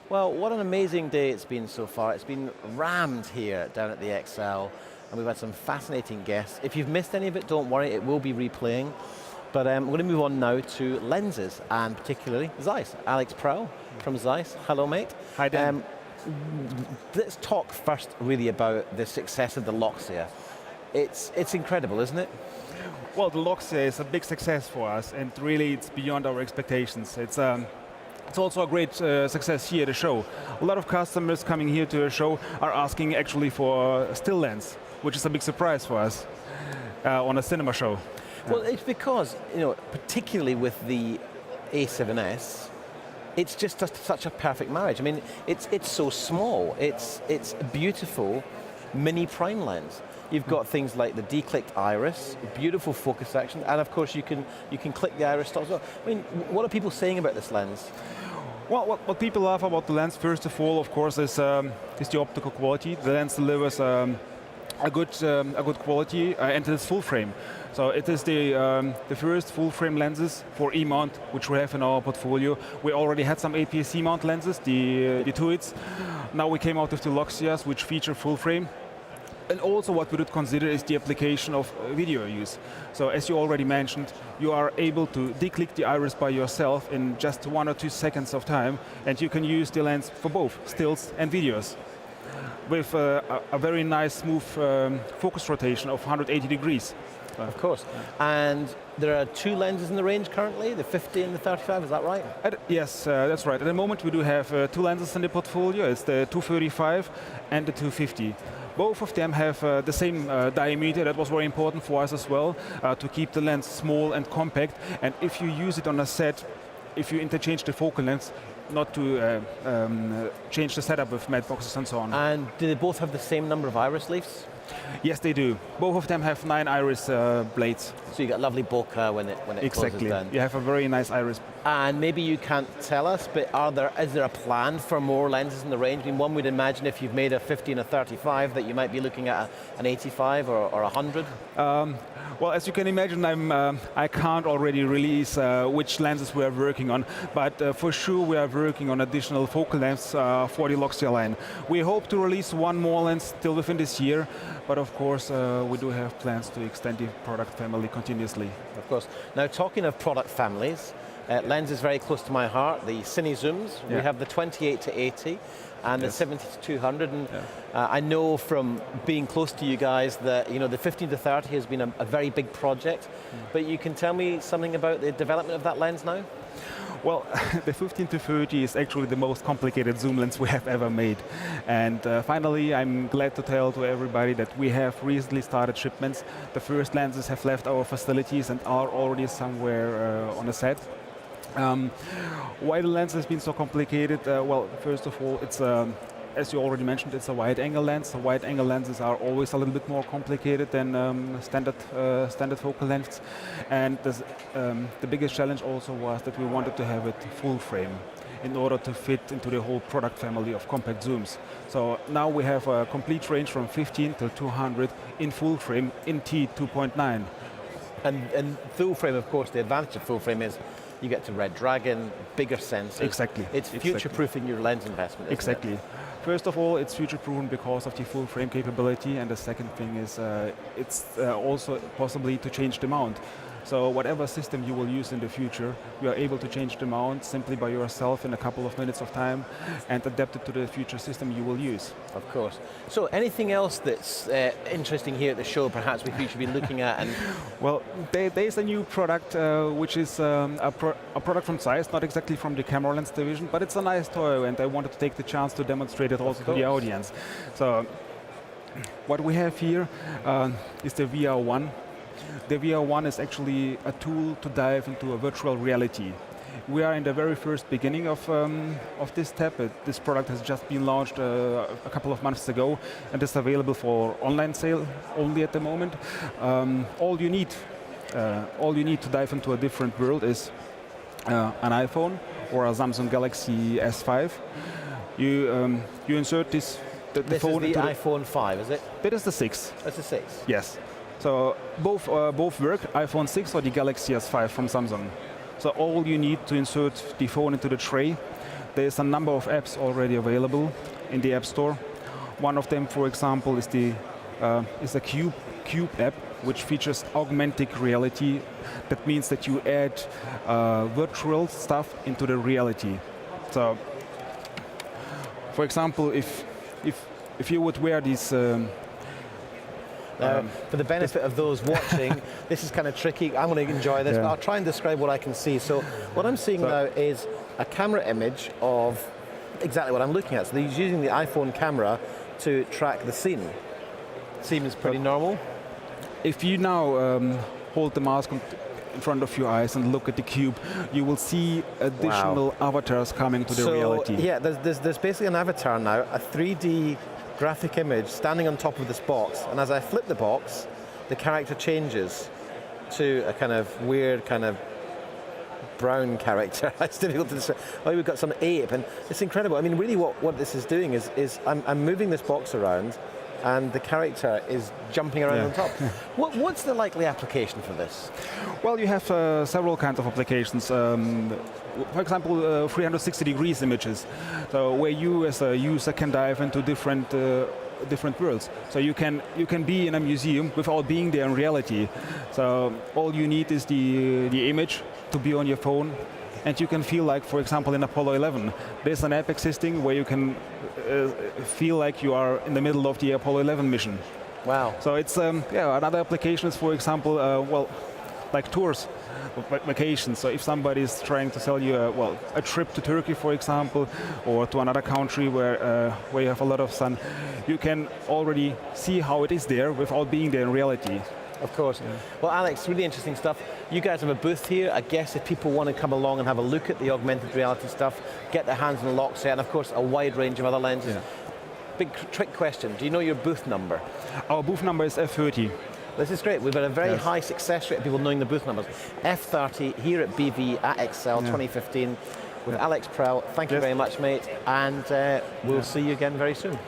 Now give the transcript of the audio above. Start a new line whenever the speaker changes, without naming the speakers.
Well, what an amazing day it's been so far. It's been rammed here down at the XL, and we've had some fascinating guests. If you've missed any of it, don't worry, it will be replaying. But we're going to move on now to lenses, and particularly Zeiss. Alex Prowl from Zeiss. Hello, mate.
Hi, Dan.
Let's talk first really about the success of the Loxia. It's incredible, isn't it?
Well, the Loxia is a big success for us, and really it's beyond our expectations. It's also a great success here at the show. A lot of customers coming here to the show are asking actually for a still lens, which is a big surprise for us on a cinema show.
Well, it's because, particularly with the A7S, it's just such a perfect marriage. I mean, it's so small. It's a beautiful mini prime lens. You've got things like the declicked iris, beautiful focus action, and of course you can click the iris stop as well. I mean, what are people saying about this lens?
Well, what people love about the lens, first of all, of course, is the optical quality. The lens delivers a good quality, and it's full frame. So it is the first full frame lenses for E-mount, which we have in our portfolio. We already had some APS-C mount lenses, the Tuits. Now we came out with the Loxias, which feature full frame. And also what we would consider is the application of video use. So as you already mentioned, you are able to declick the iris by yourself in just 1 or 2 seconds of time, and you can use the lens for both stills and videos with a very nice, smooth focus rotation of 180 degrees.
Of course. And there are 2 lenses in the range currently, the 50 and the 35, is that right?
Yes, that's right. At the moment we do have 2 lenses in the portfolio. It's the 235 and the 250. Both of them have the same diameter. That was very important for us as well, to keep the lens small and compact. And if you use it on a set, if you interchange the focal length, not to change the setup with matte boxes and so on.
And do they both have the same number of iris leaves?
Yes, they do. Both of them have 9 iris blades.
So you got lovely bokeh when it
exactly.
closes down.
You have a very nice iris.
And maybe you can't tell us, but is there a plan for more lenses in the range? I mean, one would imagine if you've made a 50 and a 35 that you might be looking at an 85 or 100.
Well, as you can imagine, I can't already release which lenses we are working on, but for sure we are working on additional focal lengths for the Loxia line. We hope to release 1 more lens still within this year, but of course we do have plans to extend the product family continuously.
Of course. Now, talking of product families, lens is very close to my heart, the Cine zooms. Yeah. We have the 28 to 80 and the 70 to 200. And I know from being close to you guys that the 15 to 30 has been a very big project. But you can tell me something about the development of that lens now?
Well, the 15 to 30 is actually the most complicated zoom lens we have ever made. And finally, I'm glad to tell to everybody that we have recently started shipments. The first lenses have left our facilities and are already somewhere on the set. Why the lens has been so complicated? Well, first of all, it's as you already mentioned, it's a wide-angle lens. So wide-angle lenses are always a little bit more complicated than standard focal lengths. And the biggest challenge also was that we wanted to have it full frame in order to fit into the whole product family of compact zooms. So now we have a complete range from 15 to 200 in full frame in T2.9.
And full frame, of course, the advantage of full frame is you get to Red Dragon, bigger sensors.
Exactly.
It's future-proofing your lens investment,
exactly.
It?
First of all, it's future-proofing because of the full frame capability, and the second thing is it's also possibly to change the mount. So whatever system you will use in the future, you are able to change the mount simply by yourself in a couple of minutes of time and adapt it to the future system you will use.
Of course. So anything else that's interesting here at the show perhaps we should be looking at? And
well, there's a new product which is a product from Zeiss, not exactly from the camera lens division, but it's a nice toy, and I wanted to take the chance to demonstrate it also to the audience. So what we have here is the VR1. The VR1 is actually a tool to dive into a virtual reality. We are in the very first beginning of this step. This product has just been launched a couple of months ago, and is available for online sale only at the moment. All you need to dive into a different world is an iPhone or a Samsung Galaxy S5. You insert this phone
is the iPhone 5, is it?
That is the 6.
That's the 6.
Yes. So both work, iPhone 6 or the Galaxy S5 from Samsung. So all you need to insert the phone into the tray, There's a number of apps already available in the App Store. One of them, for example, is the Cube app, which features augmented reality. That means that you add virtual stuff into the reality. So, for example, if you would wear these.
For the benefit of those watching, this is kind of tricky. I'm going to enjoy this, but I'll try and describe what I can see. So what I'm seeing now is a camera image of exactly what I'm looking at. So he's using the iPhone camera to track the scene. Seems pretty normal.
If you now hold the mask in front of your eyes and look at the cube, you will see additional avatars coming to the reality.
Yeah, there's basically an avatar now, a 3D graphic image standing on top of this box, and as I flip the box, the character changes to a kind of weird kind of brown character. It's difficult to describe. Oh, we've got some ape, and it's incredible. I mean, really what this is doing is I'm moving this box around, and the character is jumping around on top. What's the likely application for this?
Well, you have several kinds of applications. For example, 360 degrees images, so where you as a user can dive into different worlds. So you can be in a museum without being there in reality. So all you need is the image to be on your phone, and you can feel like, for example, in Apollo 11, there's an app existing where you can feel like you are in the middle of the Apollo 11 mission.
Wow.
So it's another application is, for example, like tours, vacations. So if somebody is trying to sell you a trip to Turkey, for example, or to another country where you have a lot of sun, you can already see how it is there without being there in reality.
Of course. Yeah. Well, Alex, really interesting stuff. You guys have a booth here. I guess if people want to come along and have a look at the augmented reality stuff, get their hands on the Loxia, and of course a wide range of other lenses. Yeah. Big trick question, do you know your booth number? Our booth number is F30. This is great. We've got a very high success rate of people knowing the booth numbers. F30 here at BVE at Excel 2015 with Alex Prell. Thank you very much, mate, and we'll see you again very soon.